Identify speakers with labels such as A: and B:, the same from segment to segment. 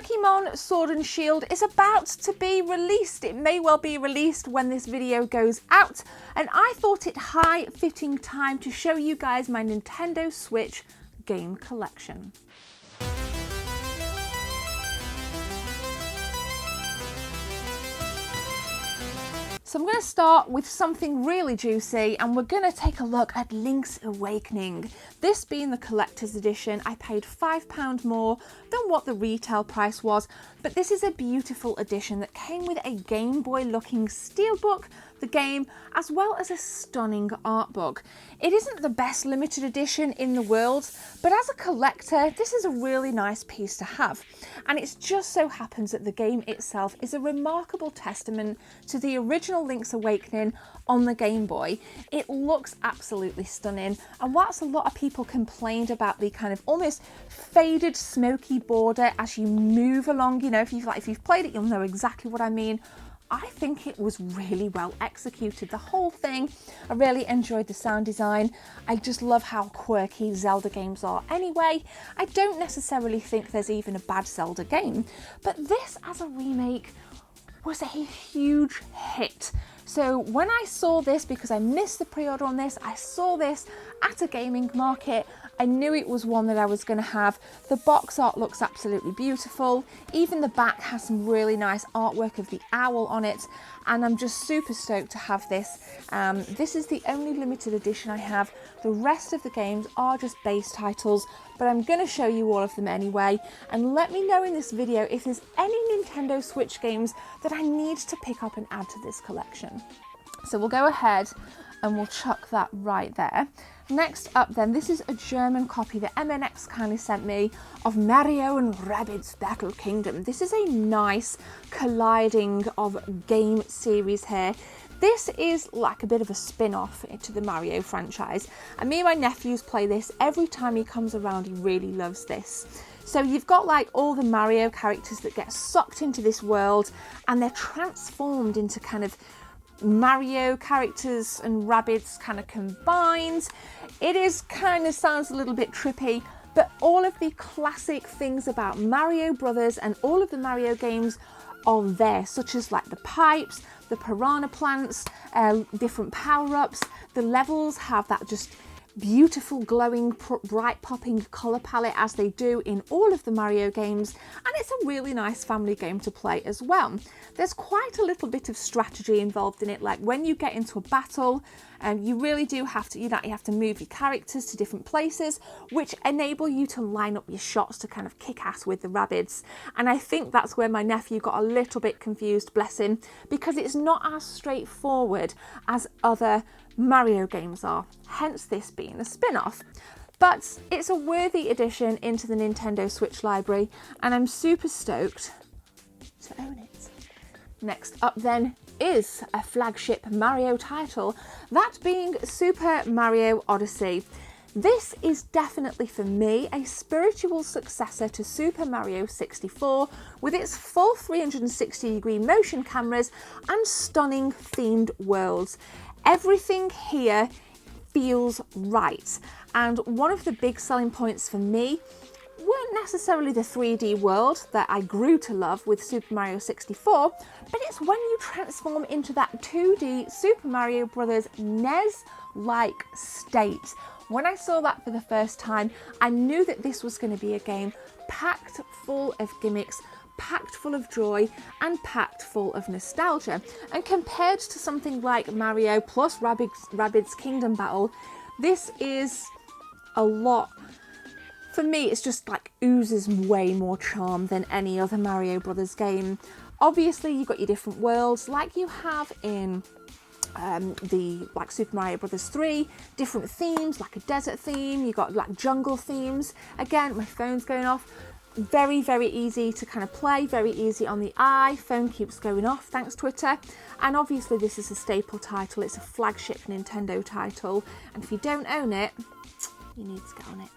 A: Pokemon Sword and Shield is about to be released. It may well be released when this video goes out, and I thought it high fitting time to show you guys my Nintendo Switch game collection. So I'm going to start with something really juicy, and we're going to take a look at Link's Awakening. This being the collector's edition, I paid £5 more than what the retail price was, but this is a beautiful edition that came with a Game Boy looking steelbook, the game, as well as a stunning art book. It isn't the best limited edition in the world, but as a collector, this is a really nice piece to have. And it just so happens that the game itself is a remarkable testament to the original Link's Awakening on the Game Boy. It looks absolutely stunning, and whilst a lot of people complained about the kind of almost faded smoky border as you move along, you know, if you've played it, you'll know exactly what I mean. I think it was really well executed, the whole thing. I really enjoyed the sound design. I just love how quirky Zelda games are anyway. I don't necessarily think there's even a bad Zelda game, but this as a remake was a huge hit. So when I saw this, because I missed the pre-order on this, I saw this at a gaming market, I knew it was one that I was going to have. The box art looks absolutely beautiful. Even the back has some really nice artwork of the owl on it, and I'm just super stoked to have this. This is the only limited edition I have. The rest of the games are just base titles, but I'm going to show you all of them anyway. And let me know in this video if there's any Nintendo Switch games that I need to pick up and add to this collection. So we'll go ahead and we'll chuck that right there. Next up then, this is a German copy that MNX kindly sent me of Mario and Rabbids Battle Kingdom. This is a nice colliding of game series here. This is like a bit of a spin-off to the Mario franchise, and me and my nephews play this every time he comes around. He really loves this. So you've got like all the Mario characters that get sucked into this world, and they're transformed into kind of Mario characters and Rabbids kind of combined. It is kind of sounds a little bit trippy, but all of the classic things about Mario Brothers and all of the Mario games are there, such as like the pipes, the piranha plants, different power-ups. The levels have that just beautiful, glowing, bright popping colour palette as they do in all of the Mario games, and it's a really nice family game to play as well. There's quite a little bit of strategy involved in it, like when you get into a battle, you really do have to, you have to move your characters to different places, which enable you to line up your shots to kind of kick ass with the Rabbids. And I think that's where my nephew got a little bit confused, bless him, because it's not as straightforward as other Mario games are, hence this being a spin-off. But it's a worthy addition into the Nintendo Switch library, and I'm super stoked to own it. Next up then is a flagship Mario title, that being Super Mario Odyssey. This is definitely for me a spiritual successor to Super Mario 64 with its full 360-degree motion cameras and stunning themed worlds. Everything here feels right, and one of the big selling points for me weren't necessarily the 3D world that I grew to love with Super Mario 64, but it's when you transform into that 2D Super Mario Bros. NES-like state. When I saw that for the first time, I knew that this was going to be a game packed full of gimmicks, packed full of joy, and packed full of nostalgia. And compared to something like Mario plus Rabbids Kingdom Battle, this is a lot. For me, it's just like oozes way more charm than any other Mario Brothers game. Obviously, you've got your different worlds like you have in Super Mario Brothers 3, different themes like a desert theme, you've got like jungle themes. Again, my phone's going off. Very, very easy to kind of play, very easy on the eye. Phone keeps going off, thanks Twitter. And obviously this is a staple title, it's a flagship Nintendo title, and if you don't own it, you need to get on it.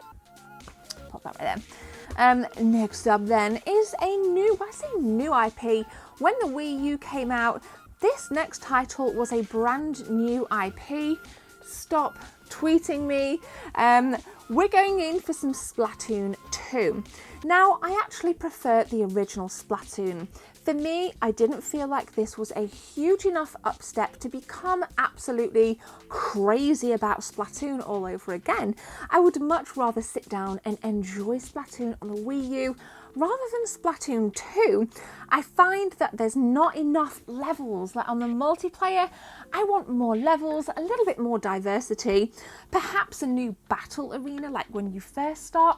A: Pop that right there. Next up then is a new, I say new IP. When the Wii U came out, this next title was a brand new IP. Stop tweeting me. We're going in for some Splatoon 2. Now, I actually prefer the original Splatoon. For me, I didn't feel like this was a huge enough upstep to become absolutely crazy about Splatoon all over again. I would much rather sit down and enjoy Splatoon on the Wii U rather than Splatoon 2. I find that there's not enough levels. Like on the multiplayer, I want more levels, a little bit more diversity, perhaps a new battle arena like when you first start.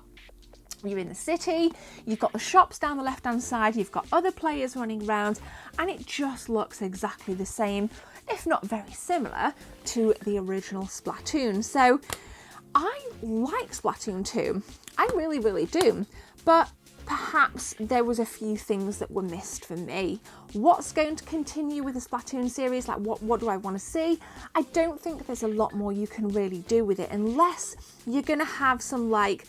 A: You're in the city, you've got the shops down the left-hand side, you've got other players running around, and it just looks exactly the same, if not very similar, to the original Splatoon. So I like Splatoon 2. I really, really do. But perhaps there was a few things that were missed for me. What's going to continue with the Splatoon series? Like what do I want to see? I don't think there's a lot more you can really do with it unless you're going to have some like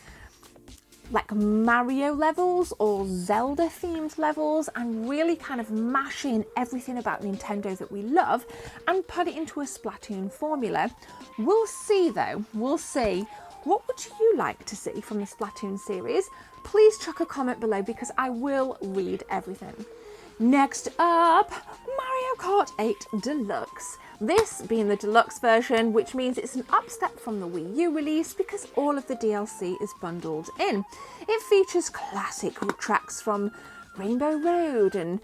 A: Mario levels or Zelda themed levels and really kind of mash in everything about Nintendo that we love and put it into a Splatoon formula. We'll see though, we'll see. What would you like to see from the Splatoon series? Please chuck a comment below because I will read everything. Next up, Mario Kart 8 Deluxe. This being the deluxe version, which means it's an upstep from the Wii U release because all of the DLC is bundled in. It features classic tracks from Rainbow Road and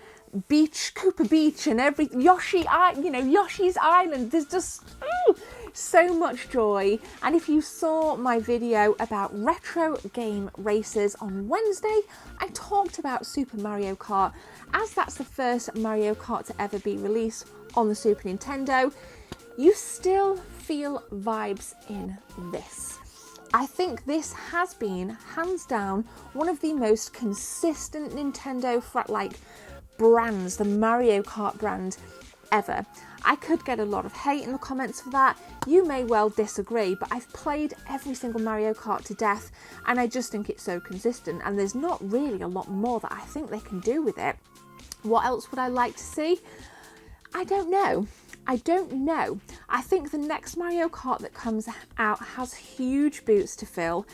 A: Koopa Beach and Yoshi's Island. There's just so much joy. And if you saw my video about retro game races on Wednesday, I talked about Super Mario Kart, as that's the first Mario Kart to ever be released on the Super Nintendo. You still feel vibes in this. I think this has been, hands down, one of the most consistent Nintendo brands, the Mario Kart brand ever. I could get a lot of hate in the comments for that. You may well disagree, but I've played every single Mario Kart to death and I just think it's so consistent and there's not really a lot more that I think they can do with it. What else would I like to see? I don't know. I think the next Mario Kart that comes out has huge boots to fill.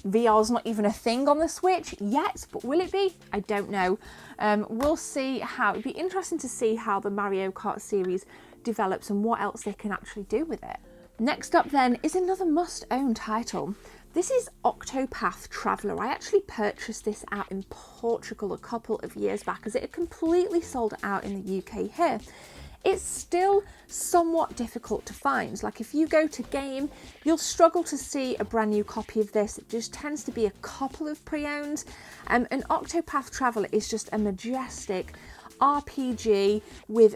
A: VR's not even a thing on the Switch yet, but will it be? I don't know. We'll see how. It'd be interesting to see how the Mario Kart series develops and what else they can actually do with it. Next up then is another must-own title. This is Octopath Traveller. I actually purchased this out in Portugal a couple of years back as it had completely sold out in the UK here. It's still somewhat difficult to find. Like if you go to Game, you'll struggle to see a brand new copy of this. It just tends to be a couple of pre-owned. And Octopath Traveller is just a majestic RPG with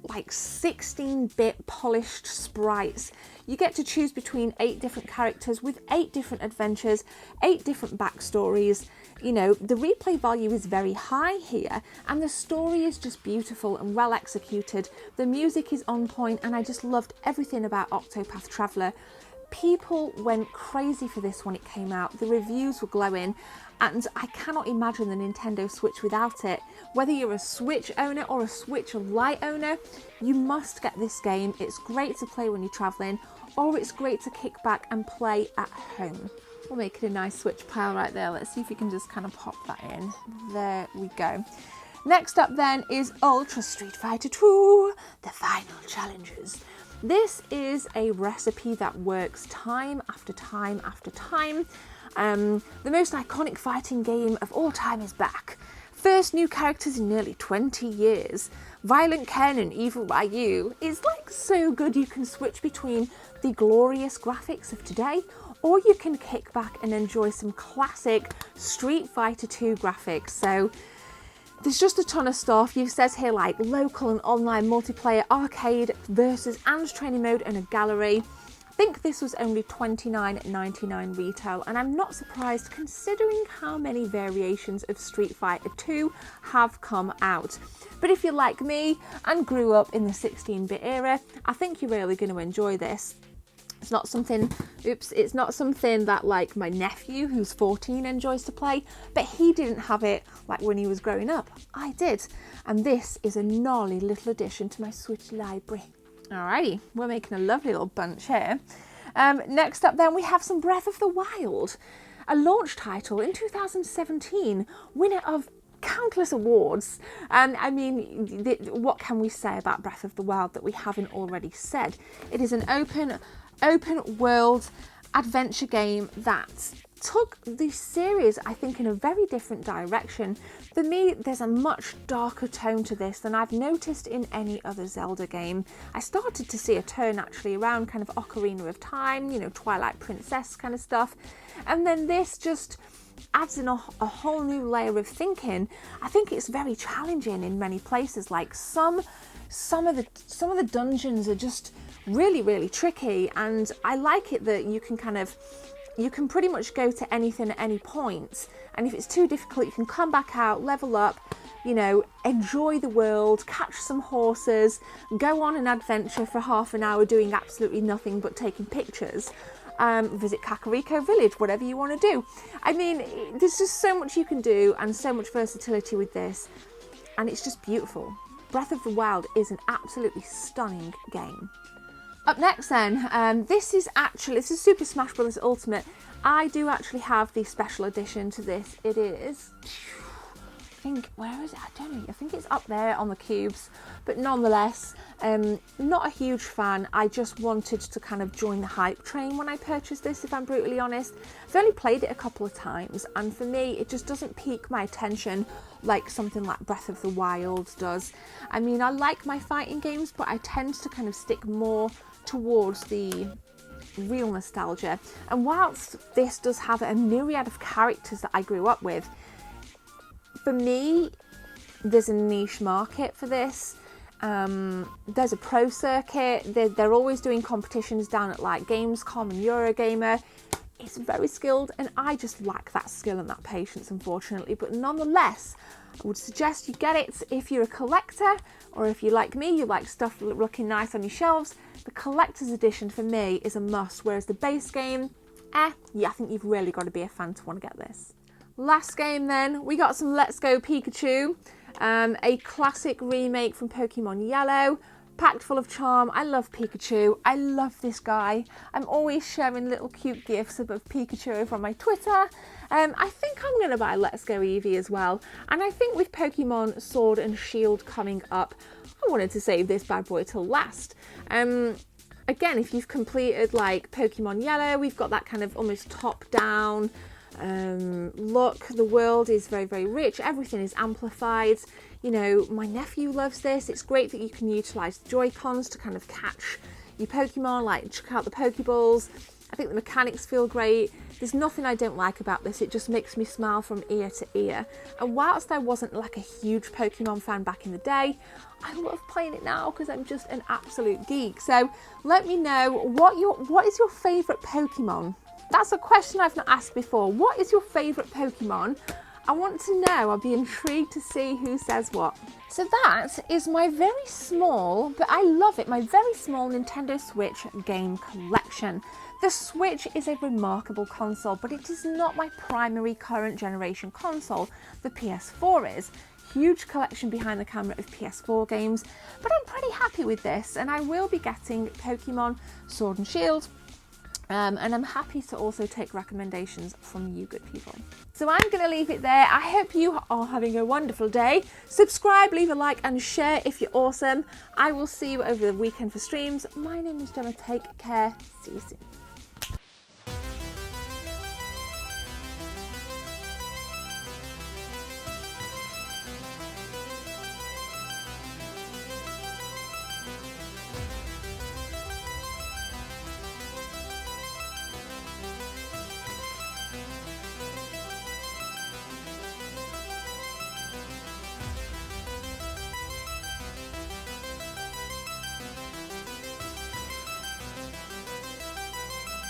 A: like 16-bit polished sprites. You get to choose between 8 different characters with 8 different adventures, 8 different backstories. You know, the replay value is very high here and the story is just beautiful and well executed. The music is on point and I just loved everything about Octopath Traveller. People went crazy for this when it came out. The reviews were glowing and I cannot imagine the Nintendo Switch without it. Whether you're a Switch owner or a Switch Lite owner, you must get this game. It's great to play when you're travelling or it's great to kick back and play at home. We'll make it a nice Switch pile right there. Let's see if we can just kind of pop that in. There we go. Next up then is Ultra Street Fighter 2, the final challenges. This is a recipe that works time after time after time. The most iconic fighting game of all time is back. First new characters in nearly 20 years. Violent Ken and Evil Ryu is like so good you can switch between the glorious graphics of today or you can kick back and enjoy some classic Street Fighter 2 graphics. So there's just a ton of stuff. It says here like local and online multiplayer, arcade, versus and training mode and a gallery. I think this was only $29.99 retail and I'm not surprised considering how many variations of Street Fighter 2 have come out. But if you're like me and grew up in the 16-bit era, I think you're really going to enjoy this. It's not something that like my nephew who's 14 enjoys to play, but he didn't have it like when he was growing up. I did. And this is a gnarly little addition to my Switch library. Alrighty, we're making a lovely little bunch here. Next up then we have some Breath of the Wild, a launch title in 2017, winner of countless awards. And I mean, what can we say about Breath of the Wild that we haven't already said? It is an open world adventure game that took the series, I think, in a very different direction. For me, there's a much darker tone to this than I've noticed in any other Zelda game. I started to see a turn actually around kind of Ocarina of Time, you know, Twilight Princess kind of stuff. And then this just adds in a whole new layer of thinking. I think it's very challenging in many places. Like some of the dungeons are just really tricky, and I like it that you can pretty much go to anything at any point, and if it's too difficult you can come back out, level up, you know, enjoy the world, catch some horses, go on an adventure for half an hour doing absolutely nothing but taking pictures, visit Kakariko Village, whatever you want to do. I mean, there's just so much you can do and so much versatility with this, and it's just beautiful. Breath of the Wild is an absolutely stunning game. Up next then, this is Super Smash Bros. Ultimate. I do actually have the special edition to this. It is, where is it? I don't know. I think it's up there on the cubes, but nonetheless, not a huge fan. I just wanted to kind of join the hype train when I purchased this, if I'm brutally honest. I've only played it a couple of times, and for me, it just doesn't pique my attention like something like Breath of the Wild does. I mean, I like my fighting games, but I tend to kind of stick more towards the real nostalgia. And whilst this does have a myriad of characters that I grew up with, for me, there's a niche market for this. There's a pro circuit. They're always doing competitions down at like Gamescom and Eurogamer. It's very skilled, and I just lack that skill and that patience, unfortunately. But nonetheless, I would suggest you get it if you're a collector, or if you like me, you like stuff looking nice on your shelves. The collector's edition for me is a must, whereas the base game, yeah, I think you've really got to be a fan to want to get this. Last game then, we got some Let's Go Pikachu, a classic remake from Pokemon Yellow, packed full of charm. I love Pikachu. I love this guy. I'm always sharing little cute gifs of Pikachu over on my Twitter. I think I'm going to buy Let's Go Eevee as well. And I think with Pokemon Sword and Shield coming up, I wanted to save this bad boy till last. Again, if you've completed like Pokemon Yellow, we've got that kind of almost top-down look. The world is very rich. Everything is amplified. You know, my nephew loves this. It's great that you can utilise the Joy-Cons to kind of catch your Pokemon, like check out the Pokeballs. I think the mechanics feel great. There's nothing I don't like about this. It just makes me smile from ear to ear. And whilst I wasn't like a huge Pokemon fan back in the day, I love playing it now because I'm just an absolute geek. So let me know what is your favourite Pokemon? That's a question I've not asked before. What is your favourite Pokemon? I want to know. I'll be intrigued to see who says what. So that is my very small, but I love it, my very small Nintendo Switch game collection. The Switch is a remarkable console, but it is not my primary current generation console. The PS4 is. Huge collection behind the camera of PS4 games, but I'm pretty happy with this, and I will be getting Pokemon Sword and Shield. And I'm happy to also take recommendations from you good people. So I'm going to leave it there. I hope you are having a wonderful day. Subscribe, leave a like and share if you're awesome. I will see you over the weekend for streams. My name is Gemma. Take care. See you soon.